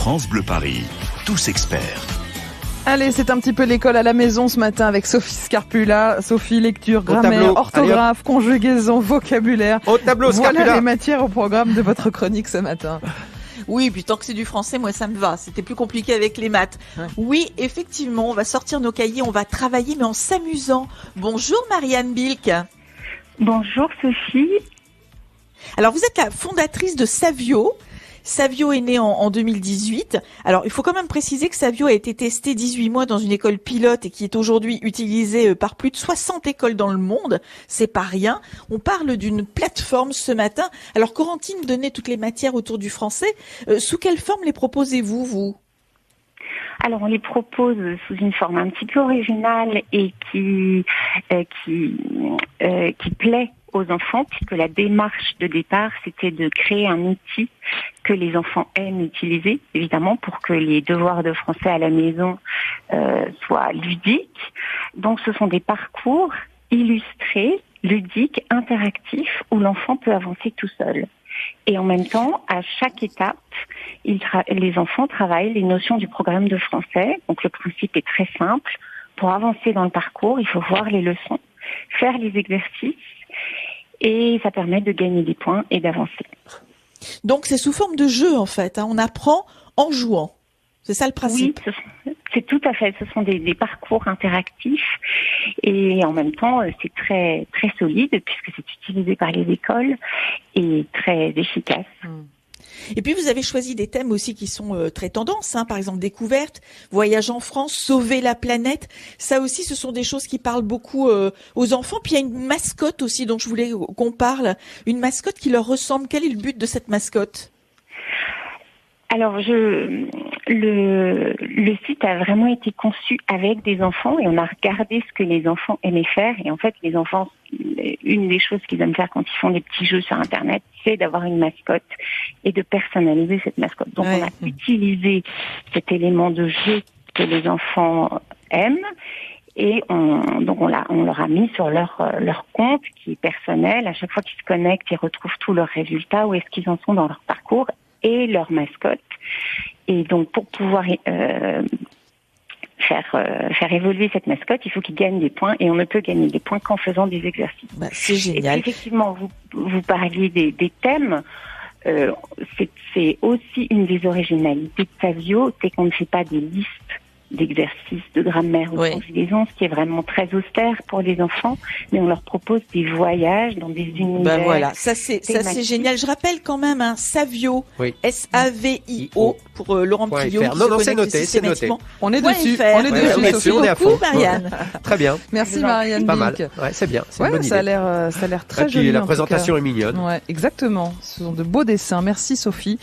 France Bleu Paris, tous experts. Allez, c'est un petit peu l'école à la maison ce matin avec Sophie Scarpula. Sophie, lecture, grammaire, orthographe, conjugaison, vocabulaire. Au tableau, Scarpula. Voilà les matières au programme de votre chronique ce matin. Oui, puis tant que c'est du français, moi ça me va. C'était plus compliqué avec les maths. Ouais. Oui, effectivement, on va sortir nos cahiers, on va travailler, mais en s'amusant. Bonjour Marianne Bilk. Bonjour Sophie. Alors vous êtes la fondatrice de Savio. Savio est né en 2018. Alors, il faut quand même préciser que Savio a été testé 18 mois dans une école pilote et qui est aujourd'hui utilisé par plus de 60 écoles dans le monde. C'est pas rien. On parle d'une plateforme ce matin. Alors, Corentine donnait toutes les matières autour du français. Sous quelle forme les proposez-vous, vous ? Alors, on les propose sous une forme un petit peu originale et qui plaît aux enfants, puisque la démarche de départ, c'était de créer un outil que les enfants aiment utiliser, évidemment, pour que les devoirs de français à la maison soient ludiques. Donc, ce sont des parcours illustrés, ludiques, interactifs, où l'enfant peut avancer tout seul. Et en même temps, à chaque étape, les enfants travaillent les notions du programme de français. Donc, le principe est très simple. Pour avancer dans le parcours, il faut voir les leçons, faire les exercices, et ça permet de gagner des points et d'avancer. Donc c'est sous forme de jeu en fait, hein. On apprend en jouant. C'est ça le principe. Oui, c'est tout à fait. Ce sont des parcours interactifs et en même temps c'est très très solide puisque c'est utilisé par les écoles et très efficace. Et puis vous avez choisi des thèmes aussi qui sont très tendances, hein. Par exemple découverte, voyage en France, sauver la planète. Ça aussi, ce sont des choses qui parlent beaucoup aux enfants. Puis il y a une mascotte aussi dont je voulais qu'on parle, une mascotte qui leur ressemble. Quel est le but de cette mascotte ? Alors, le site a vraiment été conçu avec des enfants et on a regardé ce que les enfants aimaient faire. Et en fait, les enfants, une des choses qu'ils aiment faire quand ils font des petits jeux sur Internet, c'est d'avoir une mascotte et de personnaliser cette mascotte. Donc, on a utilisé cet élément de jeu que les enfants aiment et on leur a mis sur leur compte qui est personnel. À chaque fois qu'ils se connectent, ils retrouvent tous leurs résultats, où est-ce qu'ils en sont dans leur parcours et leur mascotte. Et donc, pour pouvoir faire évoluer cette mascotte, il faut qu'ils gagnent des points et on ne peut gagner des points qu'en faisant des exercices. Bah, c'est génial. Et puis, effectivement, vous parliez des thèmes. C'est aussi une des originalités de Savio, c'est qu'on ne fait pas des listes d'exercices de grammaire ou de conjugaison, ce qui est vraiment très austère pour les enfants, mais on leur propose des voyages dans des univers. Ben voilà, ça c'est génial. Je rappelle quand même Savio, S-A-V-I-O pour Laurent Pillot. Non, c'est noté. On est dessus. Merci beaucoup Marianne. Très bien. Merci Marianne. Pas mal. Ouais, c'est bien. C'est une bonne idée. Ça a l'air très joli. La présentation est mignonne. Ouais, exactement. Ce sont de beaux dessins. Merci Sophie.